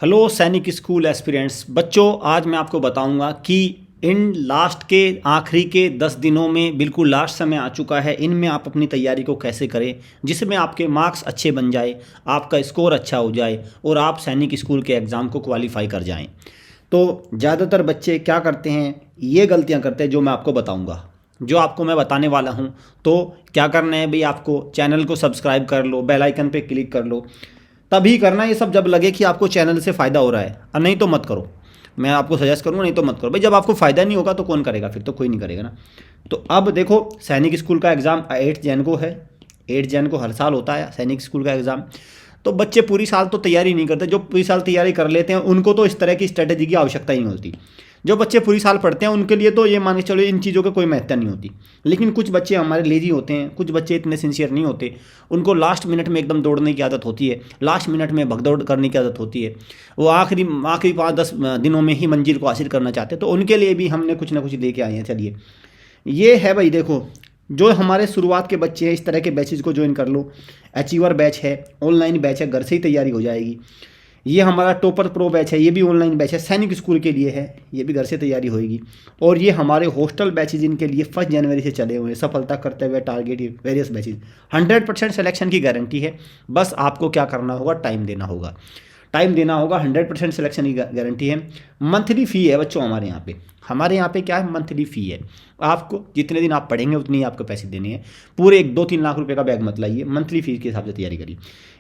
Hello सैनिक school aspirants बच्चों, आज मैं आपको बताऊंगा कि इन लास्ट के आखिरी के 10 दिनों में बिल्कुल लास्ट समय आ चुका है। इनमें आप अपनी तैयारी को कैसे करें जिसमें आपके मार्क्स अच्छे बन जाए, आपका स्कोर अच्छा हो जाए और आप सैनिक स्कूल के एग्ज़ाम को क्वालिफाई कर जाएं। तो ज़्यादातर बच्चे क्या करते हैं, ये गलतियां करते हैं जो मैं आपको बताऊंगा, जो आपको मैं बताने वाला हूं। तो क्या करना है भाई, आपको चैनल को सब्सक्राइब कर लो, बेल आइकन पे क्लिक कर लो, तभी करना ये सब जब लगे कि आपको चैनल से फ़ायदा हो रहा है, और नहीं तो मत करो। मैं आपको सजेस्ट करूँगा, नहीं तो मत करो भाई। जब आपको फ़ायदा नहीं होगा तो कौन करेगा, फिर तो कोई नहीं करेगा ना। तो अब देखो, सैनिक स्कूल का एग्ज़ाम 8 जैन को है। 8 जैन को हर साल होता है सैनिक स्कूल का एग्ज़ाम। तो बच्चे पूरी साल तो तैयारी नहीं करते। जो पूरी साल तैयारी कर लेते हैं उनको तो इस तरह की स्ट्रेटेजी की आवश्यकता ही नहीं होती। जो बच्चे पूरी साल पढ़ते हैं उनके लिए तो ये मान के चलो इन चीज़ों की कोई महत्ता नहीं होती। लेकिन कुछ बच्चे हमारे लेजी होते हैं, कुछ बच्चे इतने सिंसियर नहीं होते। उनको लास्ट मिनट में एकदम दौड़ने की आदत होती है, लास्ट मिनट में भगदौड़ करने की आदत होती है। वो आखिरी 5-10 दिनों में ही मंजिल को हासिल करना चाहते हैं। तो उनके लिए भी हमने कुछ ना कुछ लेके आए हैं। चलिए, ये है भाई, देखो जो हमारे शुरुआत के बच्चे हैं इस तरह के बैचेज को ज्वाइन कर लो। अचीवर बैच है, ऑनलाइन बैच है, घर से ही तैयारी हो जाएगी। ये हमारा टॉपर प्रो बैच है, ये भी ऑनलाइन बैच है, सैनिक स्कूल के लिए है, ये भी घर से तैयारी होएगी। और ये हमारे हॉस्टल बैचेज इनके लिए 1 जनवरी से चले हुए हैं, सफलता करते हुए टारगेट वेरियस बैचेज। 100% सिलेक्शन की गारंटी है। बस आपको क्या करना होगा, टाइम देना होगा। 100% सिलेक्शन की गारंटी है। मंथली फ़ी है बच्चों हमारे यहाँ पे क्या है, मंथली फ़ी है। आपको जितने दिन आप पढ़ेंगे उतनी ही आपको पैसे देने हैं। पूरे 1-2-3 लाख रुपए का बैग मत लाइए, मंथली फ़ीस के हिसाब से तैयारी करिए।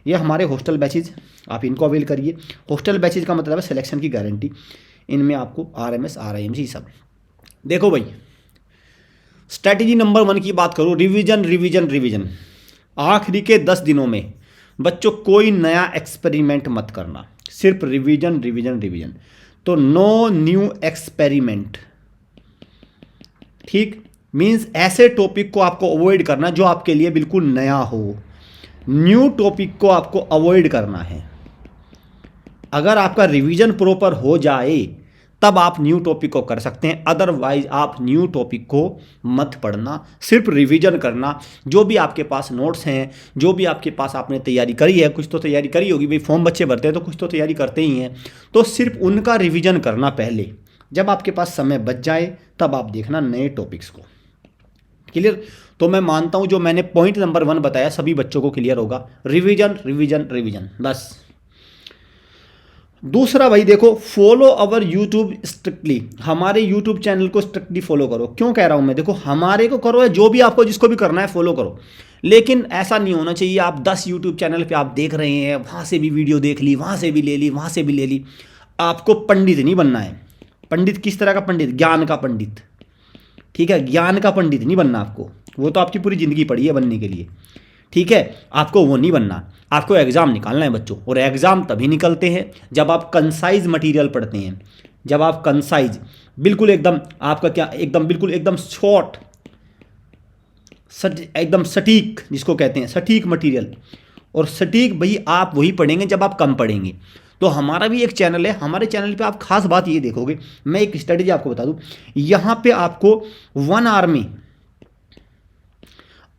ये हमारे हॉस्टल बैचेज, आप इनको अवेल करिए। हॉस्टल बैचेज का मतलब है सिलेक्शन की गारंटी। इनमें आपको RMS RIMC सब। देखो भाई, स्ट्रैटेजी नंबर 1 की बात करूँ, रिवीजन रिवीजन रिवीजन। आखिरी के 10 दिनों में बच्चों कोई नया एक्सपेरिमेंट मत करना, सिर्फ रिवीजन रिवीजन रिवीजन। तो नो न्यू एक्सपेरिमेंट, ठीक, मीन्स ऐसे टॉपिक को आपको अवॉइड करना जो आपके लिए बिल्कुल नया हो। न्यू टॉपिक को आपको अवॉइड करना है। अगर आपका रिवीजन प्रॉपर हो जाए तब आप न्यू टॉपिक को कर सकते हैं, अदरवाइज आप न्यू टॉपिक को मत पढ़ना, सिर्फ रिवीजन करना। जो भी आपके पास नोट्स हैं, जो भी आपके पास आपने तैयारी करी है, कुछ तो तैयारी करी होगी भाई, फॉर्म बच्चे भरते हैं तो कुछ तो तैयारी करते ही हैं। तो सिर्फ उनका रिवीजन करना पहले। जब आपके पास समय बच जाए तब आप देखना नए टॉपिक्स को। क्लियर? तो मैं मानता हूं जो मैंने पॉइंट नंबर 1 बताया सभी बच्चों को क्लियर होगा। रिवीजन रिवीजन रिवीजन, बस। दूसरा भाई देखो, फॉलो अवर यूट्यूब स्ट्रिक्टली। हमारे यूट्यूब चैनल को स्ट्रिक्टली फॉलो करो। क्यों कह रहा हूं मैं, देखो हमारे को करो या जो भी आपको जिसको भी करना है फॉलो करो। लेकिन ऐसा नहीं होना चाहिए आप 10 यूट्यूब चैनल पे आप देख रहे हैं, वहां से भी वीडियो देख ली, वहां से भी ले ली, वहां से भी ले ली। आपको पंडित नहीं बनना है। पंडित किस तरह का पंडित? ज्ञान का पंडित, ठीक है, ज्ञान का पंडित नहीं बनना आपको। वो तो आपकी पूरी जिंदगी पड़ी है बनने के लिए, ठीक है, आपको वो नहीं बनना। आपको एग्ज़ाम निकालना है बच्चों, और एग्ज़ाम तभी निकलते हैं जब आप कंसाइज मटेरियल पढ़ते हैं। जब आप कंसाइज, बिल्कुल एकदम आपका क्या, एकदम बिल्कुल एकदम शॉर्ट, एकदम सटीक, जिसको कहते हैं सटीक मटेरियल। और सटीक भाई आप वही पढ़ेंगे जब आप कम पढ़ेंगे। तो हमारा भी एक चैनल है, हमारे चैनल पे आप खास बात ये देखोगे, मैं एक स्ट्रेटेजी आपको बता दूं। यहाँ पे आपको 1 आवर में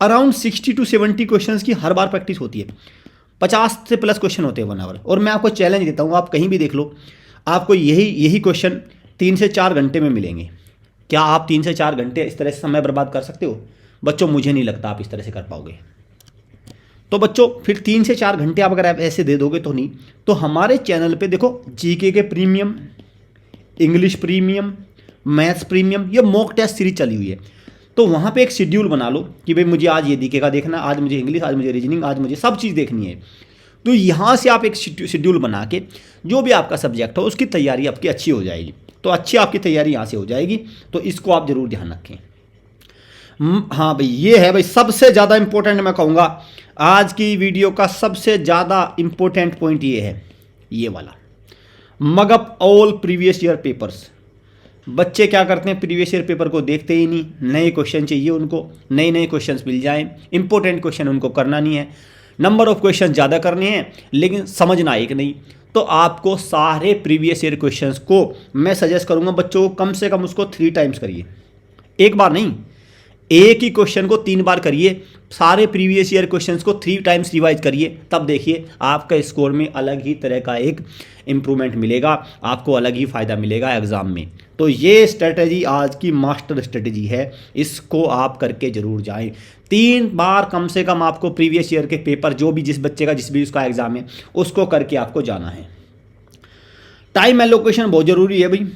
अराउंड 60 to 70 क्वेश्चंस की हर बार प्रैक्टिस होती है। 50 से प्लस क्वेश्चन होते हैं 1 आवर। और मैं आपको चैलेंज देता हूँ, आप कहीं भी देख लो, आपको यही क्वेश्चन 3 से 4 घंटे में मिलेंगे। क्या आप 3 से 4 घंटे इस तरह से समय बर्बाद कर सकते हो? बच्चों मुझे नहीं लगता आप इस तरह से कर पाओगे। तो बच्चों फिर 3 से 4 घंटे आप अगर आप ऐसे दे दोगे तो नहीं। तो हमारे चैनल पे देखो, GK के premium, English premium, maths premium, ये मॉक टेस्ट सीरीज चली हुई है। तो वहाँ पे एक शेड्यूल बना लो कि भाई मुझे आज ये DK का देखना, आज मुझे इंग्लिश, आज मुझे रीजनिंग, आज मुझे सब चीज़ देखनी है। तो यहाँ से आप एक शेड्यूल बना के जो भी आपका सब्जेक्ट हो उसकी तैयारी आपकी अच्छी हो जाएगी। तो अच्छी आपकी तैयारी यहाँ से हो जाएगी। तो इसको आप ज़रूर ध्यान रखें। हाँ भाई, ये है भाई सबसे ज़्यादा इंपॉर्टेंट, मैं कहूँगा आज की वीडियो का सबसे ज़्यादा इंपॉर्टेंट पॉइंट ये है, ये वाला, mug up all previous year papers. बच्चे क्या करते हैं, प्रीवियस ईयर पेपर को देखते ही नहीं। नए क्वेश्चन चाहिए उनको, नए नए क्वेश्चंस मिल जाएं। इंपॉर्टेंट क्वेश्चन उनको करना नहीं है, नंबर ऑफ क्वेश्चन ज़्यादा करने हैं लेकिन समझना एक नहीं। तो आपको सारे प्रीवियस ईयर क्वेश्चंस को मैं सजेस्ट करूंगा बच्चों को कम से कम उसको 3 टाइम्स करिए। एक बार नहीं, एक ही क्वेश्चन को 3 बार करिए, सारे प्रीवियस ईयर क्वेश्चंस को 3 टाइम्स रिवाइज करिए, तब देखिए आपका स्कोर में अलग ही तरह का एक इम्प्रूवमेंट मिलेगा, आपको अलग ही फ़ायदा मिलेगा एग्ज़ाम में। तो ये स्ट्रेटजी आज की मास्टर स्ट्रेटजी है, इसको आप करके ज़रूर जाएं। 3 बार कम से कम आपको प्रीवियस ईयर के पेपर जो भी जिस बच्चे का जिस भी उसका एग्ज़ाम है उसको करके आपको जाना है। टाइम एलोकेशन बहुत ज़रूरी है भाई।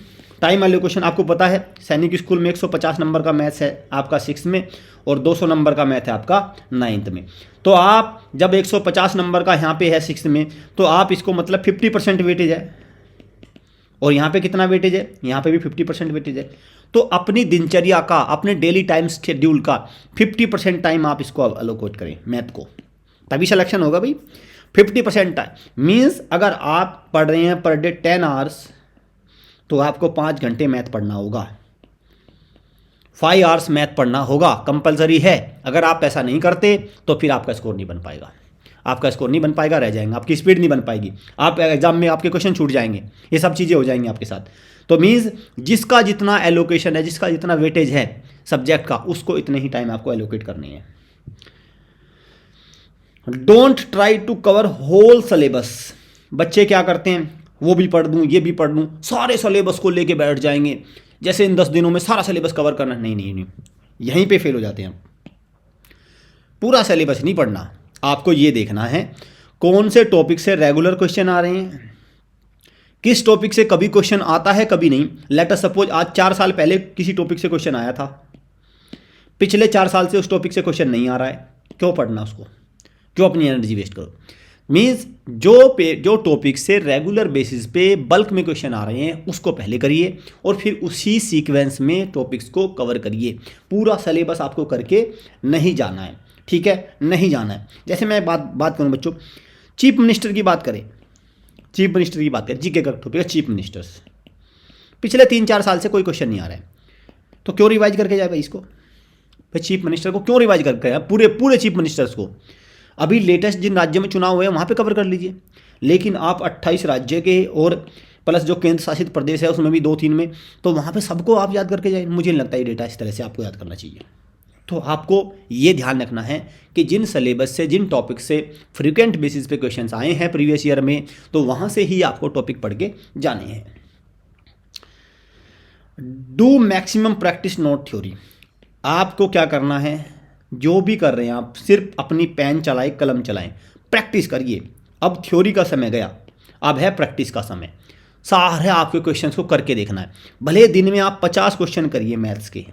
टाइम एलोकेशन आपको पता है, सैनिक स्कूल में 150 नंबर का मैथ्स है आपका 6th में और 200 नंबर का मैथ है आपका 9th में। तो आप जब 150 नंबर का यहाँ पे है 6th में, तो आप इसको मतलब 50% वेटेज है, और यहाँ पे कितना वेटेज है, यहाँ पे भी 50% वेटेज है। तो अपनी दिनचर्या का, अपने डेली टाइम शेड्यूल का 50% टाइम आप इसको अलोकेट करें मैथ को, तभी सिलेक्शन होगा भाई। 50% टाइम मीन्स अगर आप पढ़ रहे हैं पर डे 10 आवर्स, तो आपको 5 घंटे मैथ पढ़ना होगा, 5 आवर्स मैथ पढ़ना होगा, कंपलसरी है। अगर आप ऐसा नहीं करते तो फिर आपका स्कोर नहीं बन पाएगा, आपका स्कोर नहीं बन पाएगा, रह जाएगा, आपकी स्पीड नहीं बन पाएगी, आप एग्जाम में आपके क्वेश्चन छूट जाएंगे, ये सब चीज़ें हो जाएंगी आपके साथ। तो मीन्स जिसका जितना एलोकेशन है, जिसका जितना वेटेज है सब्जेक्ट का, उसको इतने ही टाइम आपको एलोकेट करनी है। Don't try to cover whole syllabus. बच्चे क्या करते हैं, वो भी पढ़ दूँ ये भी पढ़ दूँ, सारे सिलेबस को लेके बैठ जाएंगे, जैसे इन 10 दिनों में सारा सिलेबस कवर करना। नहीं, यहीं पे फेल हो जाते हैं। पूरा सिलेबस नहीं पढ़ना, आपको ये देखना है कौन से टॉपिक से रेगुलर क्वेश्चन आ रहे हैं, किस टॉपिक से कभी क्वेश्चन आता है कभी नहीं। लेट अस सपोज आज 4 साल पहले किसी टॉपिक से क्वेश्चन आया था, पिछले 4 साल से उस टॉपिक से क्वेश्चन नहीं आ रहा है, क्यों पढ़ना उसको, क्यों अपनी एनर्जी वेस्ट करो। मीन्स जो टॉपिक से रेगुलर बेसिस पे बल्क में क्वेश्चन आ रहे हैं उसको पहले करिए, और फिर उसी सीक्वेंस में टॉपिक्स को कवर करिए। पूरा सिलेबस आपको करके नहीं जाना है, ठीक है, नहीं जाना है। जैसे मैं बात करूं बच्चों, चीफ मिनिस्टर की बात करें, चीफ मिनिस्टर की बात करें, जीके का टॉपिक है चीफ मिनिस्टर्स। पिछले 3-4 साल से कोई क्वेश्चन नहीं आ रहा है, तो क्यों रिवाइज करके जाए भाई इसको, भाई चीफ मिनिस्टर को क्यों रिवाइज करके जाए, पूरे चीफ मिनिस्टर्स को। अभी लेटेस्ट जिन राज्यों में चुनाव हुए हैं वहाँ पे कवर कर लीजिए, लेकिन आप 28 राज्य के और प्लस जो केंद्र शासित प्रदेश है उसमें भी 2-3 में, तो वहाँ पे सबको आप याद करके जाए। मुझे नहीं लगता ये डेटा इस तरह से आपको याद करना चाहिए। तो आपको ये ध्यान रखना है कि जिन सिलेबस से, जिन टॉपिक से फ्रीक्वेंट बेसिस पे क्वेश्चंस आए हैं प्रीवियस ईयर में, तो वहाँ से ही आपको टॉपिक पढ़ के जाने हैं। Do maximum practice not theory. आपको क्या करना है, जो भी कर रहे हैं आप सिर्फ अपनी पेन चलाएं, कलम चलाएं, प्रैक्टिस करिए। अब थ्योरी का समय गया, अब है प्रैक्टिस का समय। सारे आपके क्वेश्चंस को करके देखना है। भले दिन में आप 50 क्वेश्चन करिए मैथ्स के,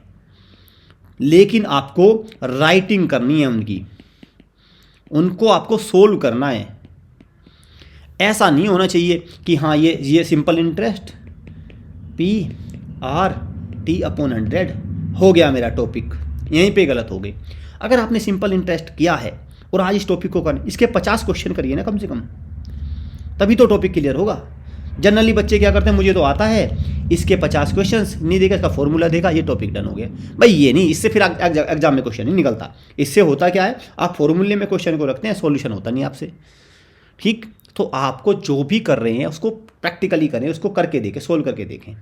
लेकिन आपको राइटिंग करनी है उनको आपको सोल्व करना है। ऐसा नहीं होना चाहिए कि हाँ ये सिंपल इंटरेस्ट P/T/100 हो गया मेरा टॉपिक, यहीं पे गलत हो गई। अगर आपने सिंपल इंटरेस्ट किया है और आज इस टॉपिक को करना, इसके 50 क्वेश्चन करिए ना कम से कम, तभी तो टॉपिक क्लियर होगा। जनरली बच्चे क्या करते हैं, मुझे तो आता है, इसके 50 क्वेश्चंस नहीं देखा, इसका फॉर्मूला देखा, ये टॉपिक डन हो गया। भाई ये नहीं, इससे फिर एग्जाम में क्वेश्चन नहीं निकलता। इससे होता क्या है, आप फॉर्मूले में क्वेश्चन को रखते हैं, सॉल्यूशन होता नहीं आपसे, ठीक। तो आपको जो भी कर रहे हैं उसको प्रैक्टिकली करें, उसको करके देखें, सोल्व करके देखें।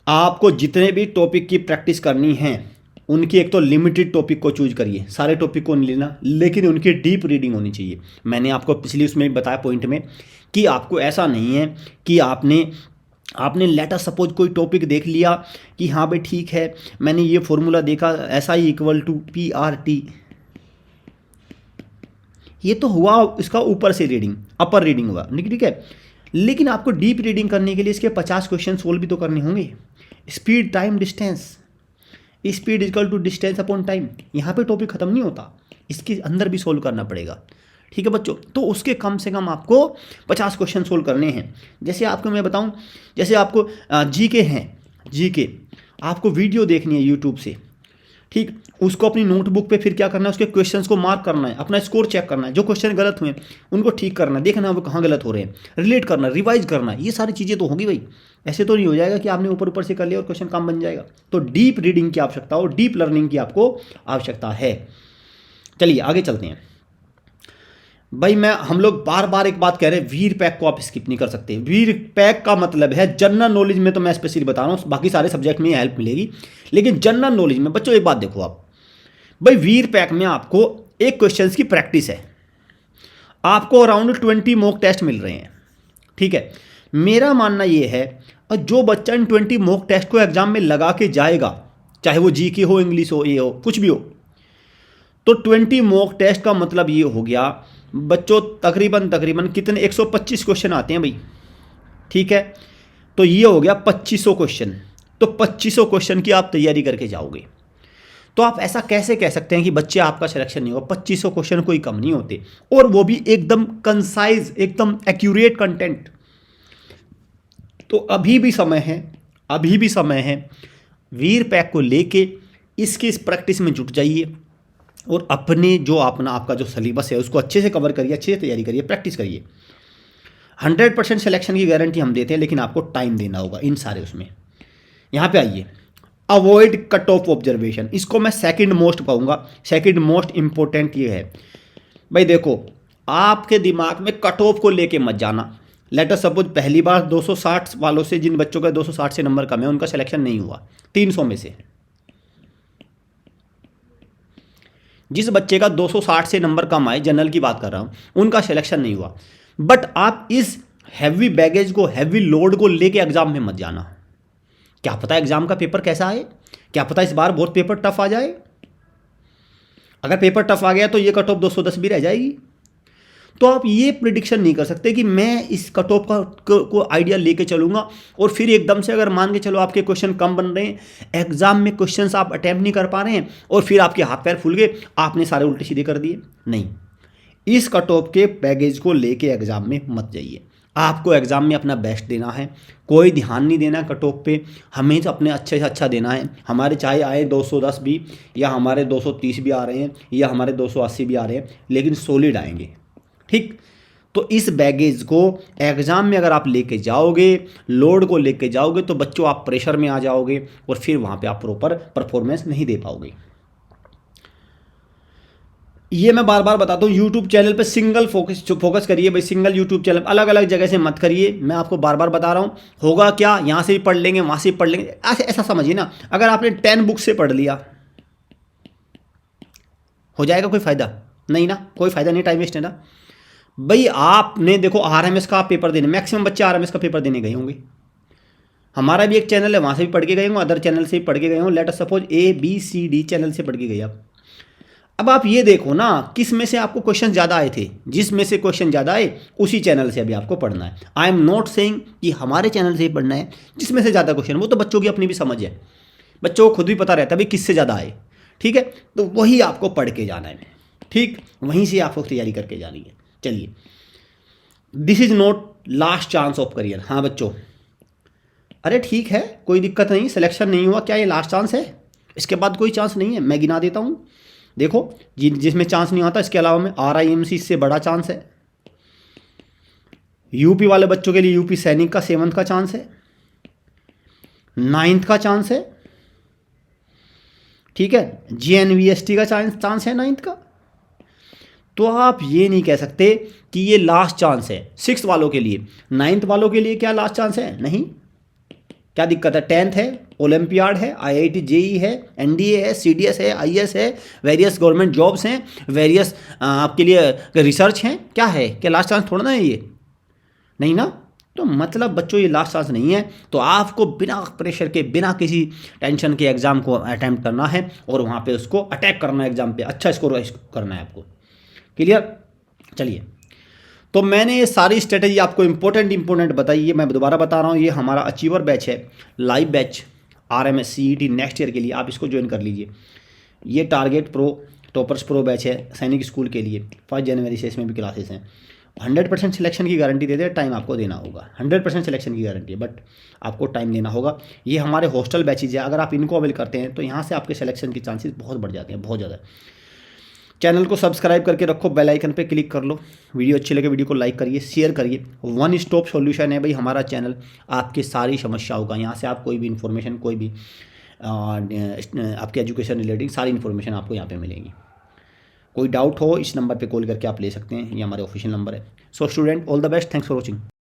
आपको जितने भी टॉपिक की प्रैक्टिस करनी है उनकी एक तो लिमिटेड टॉपिक को चूज करिए, सारे टॉपिक को नहीं लेना, लेकिन उनकी डीप रीडिंग होनी चाहिए। मैंने आपको पिछली उसमें बताया पॉइंट में कि आपको ऐसा नहीं है कि आपने लेट अस सपोज कोई टॉपिक देख लिया कि हाँ भाई ठीक है, मैंने ये फॉर्मूला देखा, SI=P/T, ये तो हुआ इसका ऊपर से रीडिंग, अपर रीडिंग हुआ, ठीक है। लेकिन आपको डीप रीडिंग करने के लिए इसके 50 क्वेश्चन सोल्व भी तो करने होंगे। Speed, time, distance, speed equal to distance upon time, यहाँ पे टॉपिक खत्म नहीं होता, इसके अंदर भी सोल्व करना पड़ेगा, ठीक है बच्चों। तो उसके कम से कम आपको 50 क्वेश्चन सोल्व करने हैं। जैसे आपको मैं बताऊं, जैसे आपको जीके हैं, जीके आपको वीडियो देखनी है यूट्यूब से, ठीक, उसको अपनी नोटबुक पे फिर क्या करना है, उसके क्वेश्चंस को मार्क करना है, अपना स्कोर चेक करना है, जो क्वेश्चन गलत हुए उनको ठीक करना है, देखना है वो कहाँ गलत हो रहे हैं, रिलेट करना, रिवाइज करना, ये सारी चीज़ें तो होंगी भाई। ऐसे तो नहीं हो जाएगा कि आपने ऊपर से कर लिया और क्वेश्चन काम बन जाएगा। तो डीप रीडिंग की आवश्यकता हो, डीप लर्निंग की आपको आवश्यकता है। चलिए आगे चलते हैं। भाई हम लोग बार बार एक बात कह रहे हैं, वीर पैक को आप स्किप नहीं कर सकते। वीर पैक का मतलब है जनरल नॉलेज में, तो मैं स्पेशली बता रहा हूँ, बाकी सारे सब्जेक्ट में हेल्प मिलेगी, लेकिन जनरल नॉलेज में बच्चों एक बात देखो आप, भाई वीर पैक में आपको एक क्वेश्चंस की प्रैक्टिस है, आपको अराउंड 20 मॉक टेस्ट मिल रहे हैं, ठीक है। मेरा मानना ये है, और जो बच्चा इन 20 मॉक टेस्ट को एग्जाम में लगा के जाएगा, चाहे वो जीके हो, इंग्लिश हो, ये हो, कुछ भी हो, तो 20 मॉक टेस्ट का मतलब ये हो गया बच्चों, तकरीबन कितने 125 क्वेश्चन आते हैं भाई, ठीक है। तो ये हो गया 2500 क्वेश्चन। तो 2500 क्वेश्चन की आप तैयारी करके जाओगे, तो आप ऐसा कैसे कह सकते हैं कि बच्चे आपका सिलेक्शन नहीं होगा? 2500 क्वेश्चन कोई कम नहीं होते, और वो भी एकदम कंसाइज, एकदम एक्यूरेट कंटेंट। तो अभी भी समय है, वीर पैक को लेके इसकी इस प्रैक्टिस में जुट जाइए, और अपने जो आपका जो सिलेबस है उसको अच्छे से कवर करिए, अच्छे से तैयारी करिए, प्रैक्टिस करिए। 100% सिलेक्शन की गारंटी हम देते हैं, लेकिन आपको टाइम देना होगा इन सारे उसमें। यहाँ पे आइए, अवॉइड कट ऑफ ऑब्जर्वेशन, इसको मैं सेकंड मोस्ट कहूँगा। सेकंड मोस्ट इंपॉर्टेंट ये है भाई, देखो आपके दिमाग में कट ऑफ को लेके मत जाना। लेट अस सपोज पहली बार 260 वालों से, जिन बच्चों का 260 से नंबर कम है, उनका सिलेक्शन नहीं हुआ 300 में से। जिस बच्चे का 260 से नंबर कम आए, जनरल की बात कर रहा हूं, उनका सिलेक्शन नहीं हुआ। बट आप इस हैवी बैगेज को, हैवी लोड को लेके एग्जाम में मत जाना। क्या पता एग्जाम का पेपर कैसा आए, क्या पता इस बार बहुत पेपर टफ आ जाए। अगर पेपर टफ आ गया तो ये कट ऑफ 210 भी रह जाएगी। तो आप ये प्रिडिक्शन नहीं कर सकते कि मैं इस कट ऑफ को आइडिया लेके चलूंगा, और फिर एकदम से अगर मान के चलो आपके क्वेश्चन कम बन रहे हैं, एग्जाम में क्वेश्चंस आप अटेम्प्ट नहीं कर पा रहे हैं, और फिर आपके हाथ पैर फूल गए, आपने सारे उल्टे सीधे कर दिए। नहीं, इस कट ऑफ के बैगेज को लेके एग्जाम में मत जाइए। आपको एग्जाम में अपना बेस्ट देना है, कोई ध्यान नहीं देना कट ऑफ पे, हमें तो अपने अच्छे से अच्छा देना है। हमारे चाहे आए 210 भी, या हमारे 230 भी आ रहे हैं, या हमारे 280 भी आ रहे हैं, लेकिन सॉलिड आएंगे, ठीक। तो इस बैगेज को एग्जाम में अगर आप लेके जाओगे, लोड को लेके जाओगे, तो बच्चों आप प्रेशर में आ जाओगे, और फिर वहां पे आप प्रॉपर परफॉर्मेंस नहीं दे पाओगे। ये मैं बार बार बताता हूँ, यूट्यूब चैनल पे सिंगल फोकस करिए भाई, सिंगल यूट्यूब चैनल, अलग अलग जगह से मत करिए। मैं आपको बार बार बता रहा हूँ, होगा क्या, यहाँ से भी पढ़ लेंगे, वहाँ से भी पढ़ लेंगे, ऐसा समझिए ना। अगर आपने 10 बुक से पढ़ लिया, हो जाएगा कोई फ़ायदा नहीं ना, कोई फ़ायदा नहीं, टाइम वेस्ट है ना भाई। आपने देखो आरएमएस का आप पेपर देने, मैक्सिमम बच्चे आरएमएस का पेपर देने गए होंगे। हमारा भी एक चैनल है, वहाँ से भी पढ़ के गए होंगे, अदर चैनल से भी पढ़ के गए होंगे। Let us suppose ABCD channel से पढ़ के गए आप। अब आप ये देखो ना, किस में से आपको क्वेश्चन ज़्यादा आए थे, जिसमें से क्वेश्चन ज़्यादा आए उसी चैनल से अभी आपको पढ़ना है। आई एम नॉट सेइंग कि हमारे चैनल से ही पढ़ना है जिसमें से ज़्यादा क्वेश्चन, वो तो बच्चों की अपनी भी समझ है, बच्चों को खुद भी पता रहता है भाई किससे ज़्यादा आए, ठीक है। तो वही आपको पढ़ के जाना है, ठीक, वहीं से आपको तैयारी करके जानी है। चलिए, this is not last chance of career. हाँ बच्चों, अरे ठीक है, कोई दिक्कत नहीं, सिलेक्शन नहीं हुआ, क्या ये लास्ट चांस है? इसके बाद कोई चांस नहीं है? मैं गिना देता हूँ, देखो जिसमें चांस नहीं आता, इसके अलावा में RIMC इससे बड़ा चांस है। यूपी वाले बच्चों के लिए यूपी सैनिक का 7th का चांस है, 9th का चांस है, ठीक है। JNVST का चांस है 9th का। तो आप ये नहीं कह सकते कि ये लास्ट चांस है 6th वालों के लिए। 9th वालों के लिए क्या लास्ट चांस है? नहीं, क्या दिक्कत है? 10th है, ओलंपियाड है, IIT JEE है, NDA है, CDS है, IS है, वेरियस गवर्नमेंट जॉब्स हैं, वेरियस आपके लिए रिसर्च हैं, क्या है? क्या लास्ट चांस थोड़ा ना है ये? नहीं ना। तो मतलब बच्चों ये लास्ट चांस नहीं है। तो आपको बिना प्रेशर के, बिना किसी टेंशन के एग्जाम को अटैम्प्ट करना है, और वहाँ पे उसको अटैक करना है, एग्जाम पे अच्छा स्कोर करना है आपको। क्लियर? चलिए, तो मैंने ये सारी स्ट्रेटेजी आपको इंपॉर्टेंट बताई है। मैं दोबारा बता रहा हूँ, ये हमारा अचीवर बैच है, live batch RMS CET next year के लिए, आप इसको ज्वाइन कर लीजिए। ये target pro toppers pro batch है सैनिक स्कूल के लिए, 5 जनवरी से इसमें भी क्लासेस हैं। 100% सिलेक्शन की गारंटी देते हैं, टाइम आपको देना होगा। 100% सिलेक्शन की गारंटी है, बट आपको टाइम देना होगा। ये हमारे हॉस्टल बैचेज है, अगर आप इनको अवेल करते हैं तो यहाँ से आपके सिलेक्शन की चांसेस बहुत बढ़ जाते हैं, बहुत ज़्यादा। चैनल को सब्सक्राइब करके रखो, बेल आइकन पे क्लिक कर लो। वीडियो अच्छी लगे वीडियो को लाइक करिए, शेयर करिए। वन स्टॉप सॉल्यूशन है भाई हमारा चैनल, आपकी सारी समस्याओं का। यहाँ से आप कोई भी इन्फॉर्मेशन, कोई भी आपके एजुकेशन रिलेटिंग सारी इन्फॉर्मेशन आपको यहाँ पे मिलेगी। कोई डाउट हो इस नंबर पे कॉल करके आप ले सकते हैं, ये हमारे ऑफिशियल नंबर है। So student, all the best, thanks for watching.